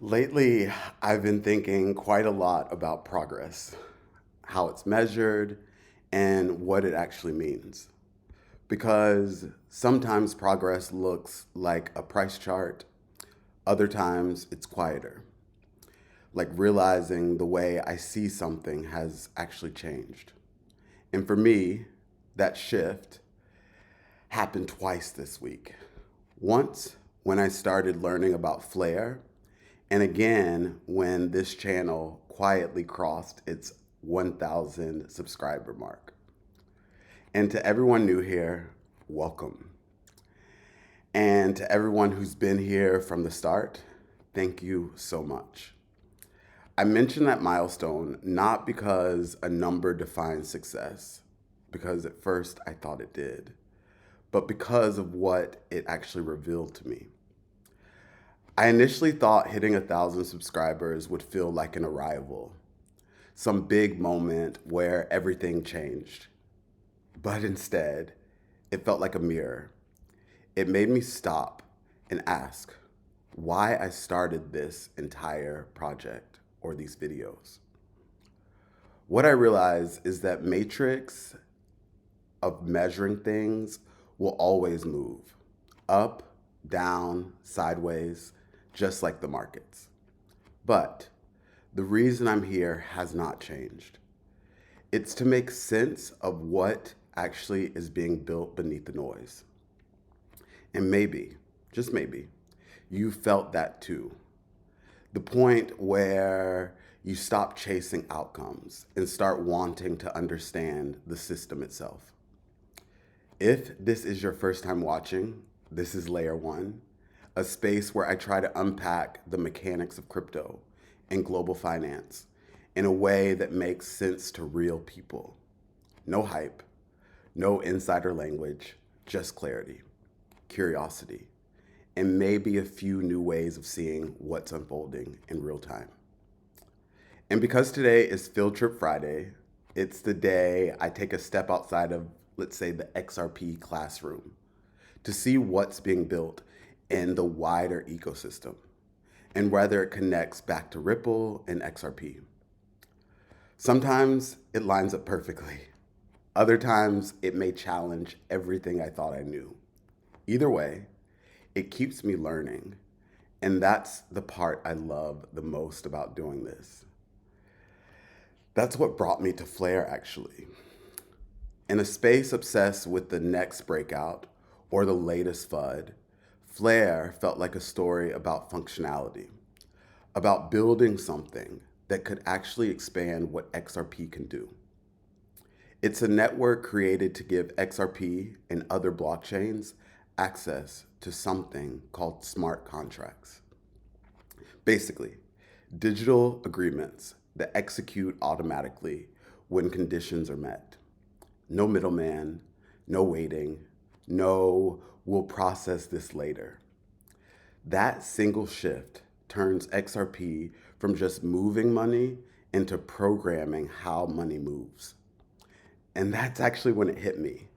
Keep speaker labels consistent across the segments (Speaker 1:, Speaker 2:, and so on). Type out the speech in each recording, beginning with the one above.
Speaker 1: Lately, I've been thinking quite a lot about progress, how it's measured, and what it actually means. Because sometimes progress looks like a price chart, other times it's quieter, like realizing the way I see something has actually changed. And for me, that shift happened twice this week. Once when I started learning about flair, and again when this channel quietly crossed its 1,000 subscriber mark. And to everyone new here, welcome. And to everyone who's been here from the start, thank you so much. I mention that milestone not because a number defines success, because at first I thought it did, but because of what it actually revealed to me. I initially thought hitting 1,000 subscribers would feel like an arrival, some big moment where everything changed. But instead, it felt like a mirror. It made me stop and ask why I started this entire project or these videos. What I realized is that matrix of measuring things will always move up, down, sideways, just like the markets. But the reason I'm here has not changed. It's to make sense of what actually is being built beneath the noise. And maybe, just maybe, you felt that too. The point where you stop chasing outcomes and start wanting to understand the system itself. If this is your first time watching, this is Layer 1, a space where I try to unpack the mechanics of crypto and global finance in a way that makes sense to real people. No hype, no insider language, just clarity, curiosity, and maybe a few new ways of seeing what's unfolding in real time. And because today is Field Trip Friday, it's the day I take a step outside of, let's say, the XRP classroom to see what's being built in the wider ecosystem and whether it connects back to Ripple and XRP. Sometimes it lines up perfectly. Other times it may challenge everything I thought I knew. Either way, it keeps me learning. And that's the part I love the most about doing this. That's what brought me to Flare, actually. In a space obsessed with the next breakout or the latest FUD, Flare felt like a story about functionality, about building something that could actually expand what XRP can do. It's a network created to give XRP and other blockchains access to something called smart contracts. Basically, digital agreements that execute automatically when conditions are met. No middleman, no waiting, no we'll process this later. That single shift turns XRP from just moving money into programming how money moves. And that's actually when it hit me.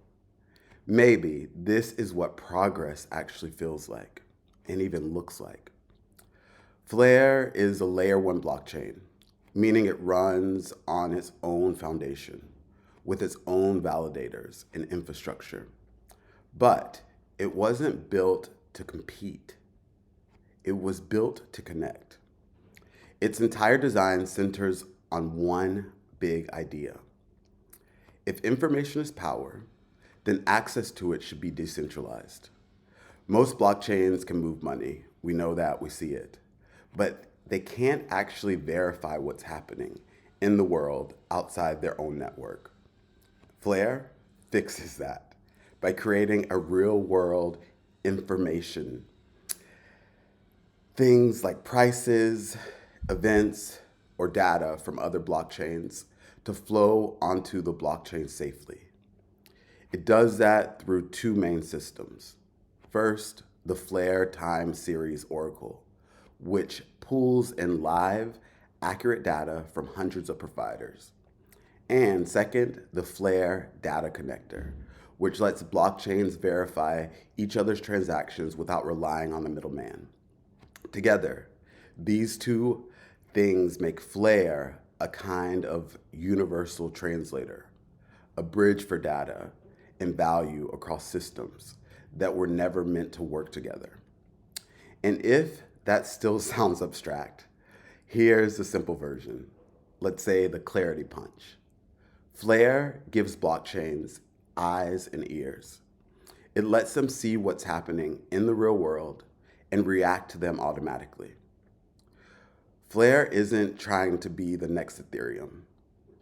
Speaker 1: Maybe this is what progress actually feels like and even looks like. Flare is a layer 1 blockchain, meaning it runs on its own foundation with its own validators and infrastructure. But it wasn't built to compete. It was built to connect. Its entire design centers on one big idea. If information is power, then access to it should be decentralized. Most blockchains can move money. We know that, we see it. But they can't actually verify what's happening in the world outside their own network. Flare fixes that by creating a real world information. Things like prices, events, or data from other blockchains to flow onto the blockchain safely. It does that through two main systems. First, the Flare Time Series Oracle, which pulls in live, accurate data from hundreds of providers. And second, the Flare Data Connector, which lets blockchains verify each other's transactions without relying on the middleman. Together, These two things make Flare a kind of universal translator, a bridge for data and value across systems that were never meant to work together. And if that still sounds abstract, here's the simple version. Let's say the clarity punch. Flare gives blockchains eyes and ears. It lets them see what's happening in the real world and react to them automatically. Flare isn't trying to be the next Ethereum.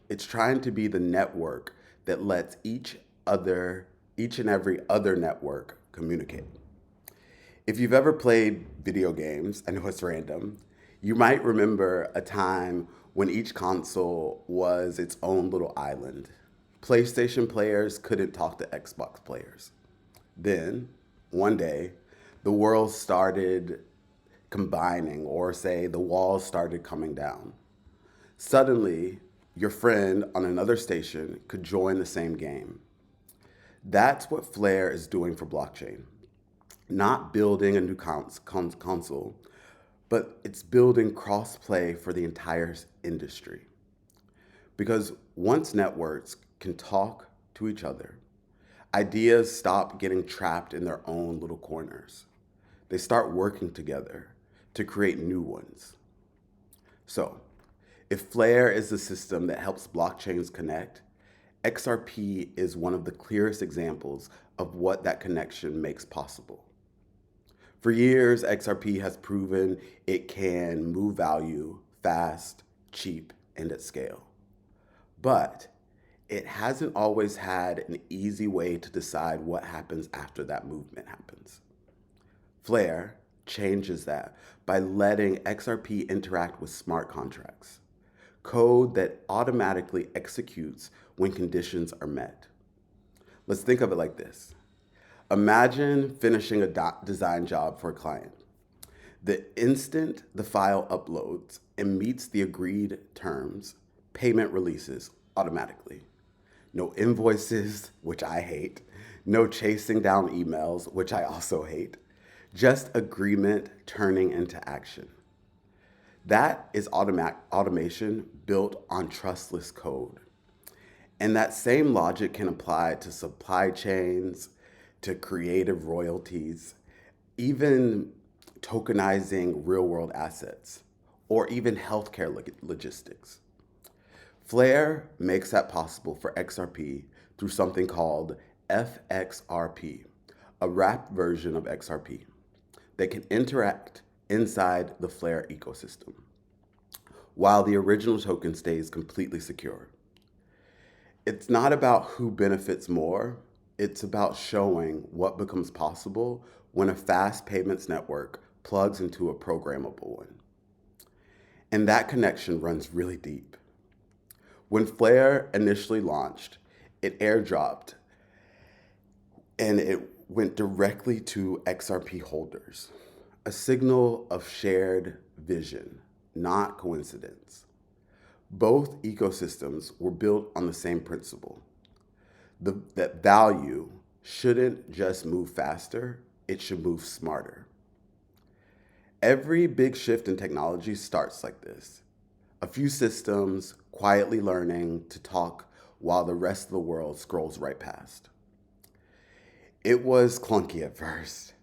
Speaker 1: It's trying to be the network that lets each and every other network communicate. If you've ever played video games, I know it's random, you might remember a time when each console was its own little island. PlayStation players couldn't talk to Xbox players. Then, one day, the world started combining, or say the walls started coming down. Suddenly, your friend on another station could join the same game. That's what Flare is doing for blockchain. Not building a new console, but it's building cross-play for the entire industry. Because once networks can talk to each other, ideas stop getting trapped in their own little corners. They start working together to create new ones. So, if Flare is the system that helps blockchains connect, XRP is one of the clearest examples of what that connection makes possible. For years, XRP has proven it can move value fast, cheap, and at scale. But it hasn't always had an easy way to decide what happens after that movement happens. Flare changes that by letting XRP interact with smart contracts, code that automatically executes when conditions are met. Let's think of it like this. Imagine finishing a design job for a client. The instant the file uploads and meets the agreed terms, payment releases automatically. No invoices, which I hate. No chasing down emails, which I also hate. Just agreement turning into action. That is automation built on trustless code. And that same logic can apply to supply chains, to creative royalties, even tokenizing real-world assets, or even healthcare logistics. Flare makes that possible for XRP through something called FXRP, a wrapped version of XRP that can interact inside the Flare ecosystem, while the original token stays completely secure. It's not about who benefits more, it's about showing what becomes possible when a fast payments network plugs into a programmable one. And that connection runs really deep. When Flare initially launched, it airdropped and it went directly to XRP holders, a signal of shared vision, not coincidence. Both ecosystems were built on the same principle. That value shouldn't just move faster, it should move smarter. Every big shift in technology starts like this. A few systems quietly learning to talk while the rest of the world scrolls right past. It was clunky at first.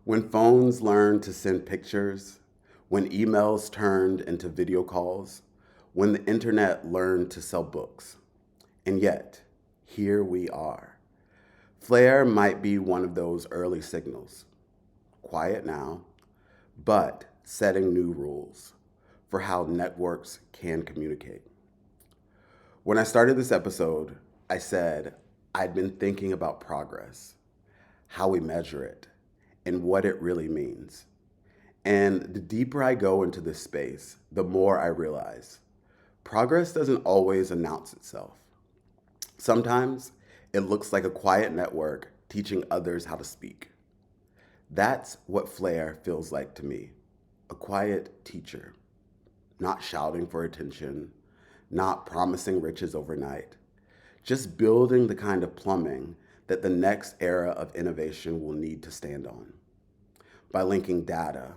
Speaker 1: When phones learned to send pictures, when emails turned into video calls, when the internet learned to sell books. And yet, here we are. Flare might be one of those early signals. Quiet now, but setting new rules for how networks can communicate. When I started this episode, I said I'd been thinking about progress, how we measure it, and what it really means. And the deeper I go into this space, the more I realize progress doesn't always announce itself. Sometimes it looks like a quiet network teaching others how to speak. That's what Flare feels like to me, a quiet teacher, not shouting for attention, not promising riches overnight, just building the kind of plumbing that the next era of innovation will need to stand on. By linking data,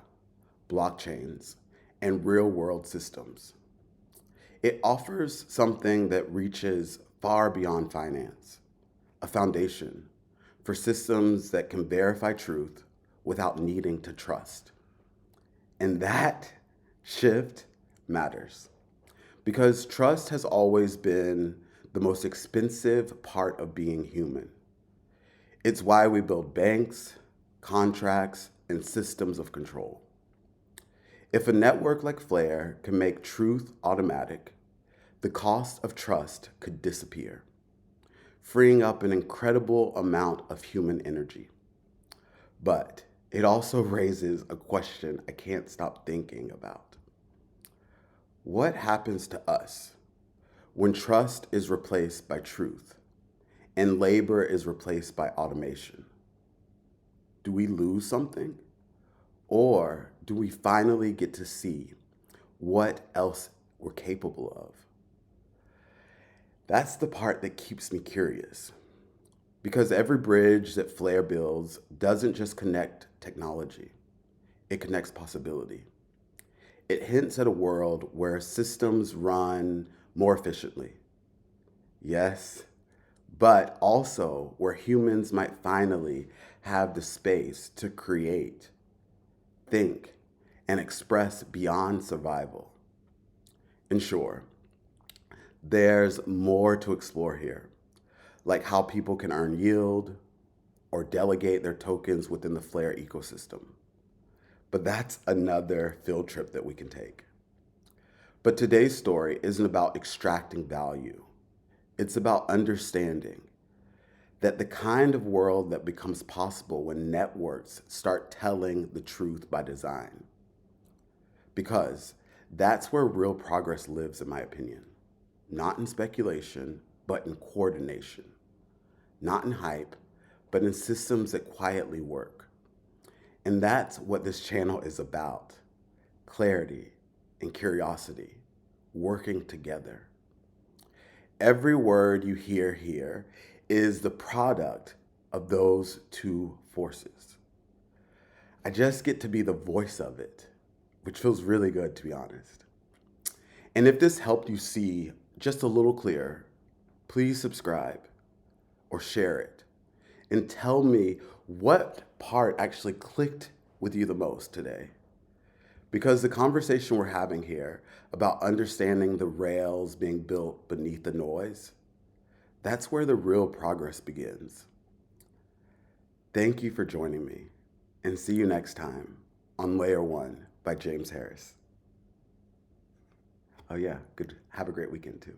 Speaker 1: blockchains, and real-world systems. It offers something that reaches far beyond finance, a foundation for systems that can verify truth without needing to trust. And that shift matters because trust has always been the most expensive part of being human. It's why we build banks, contracts, and systems of control. If a network like Flare can make truth automatic, the cost of trust could disappear, freeing up an incredible amount of human energy. But it also raises a question I can't stop thinking about. What happens to us when trust is replaced by truth and labor is replaced by automation? Do we lose something? Or do we finally get to see what else we're capable of? That's the part that keeps me curious. Because every bridge that Flare builds doesn't just connect technology, it connects possibility. It hints at a world where systems run more efficiently. Yes, but also where humans might finally have the space to create, think, and express beyond survival. And sure, there's more to explore here, like how people can earn yield or delegate their tokens within the Flare ecosystem. But that's another field trip that we can take. But today's story isn't about extracting value. It's about understanding that the kind of world that becomes possible when networks start telling the truth by design. Because that's where real progress lives, in my opinion. Not in speculation, but in coordination. Not in hype, but in systems that quietly work. And that's what this channel is about. Clarity and curiosity, working together. Every word you hear here is the product of those two forces. I just get to be the voice of it, which feels really good, to be honest. And if this helped you see just a little clearer, please subscribe or share it and tell me what part actually clicked with you the most today. Because the conversation we're having here about understanding the rails being built beneath the noise, that's where the real progress begins. Thank you for joining me, and see you next time on Layer 1 by James Harris. Oh yeah, good. Have a great weekend too.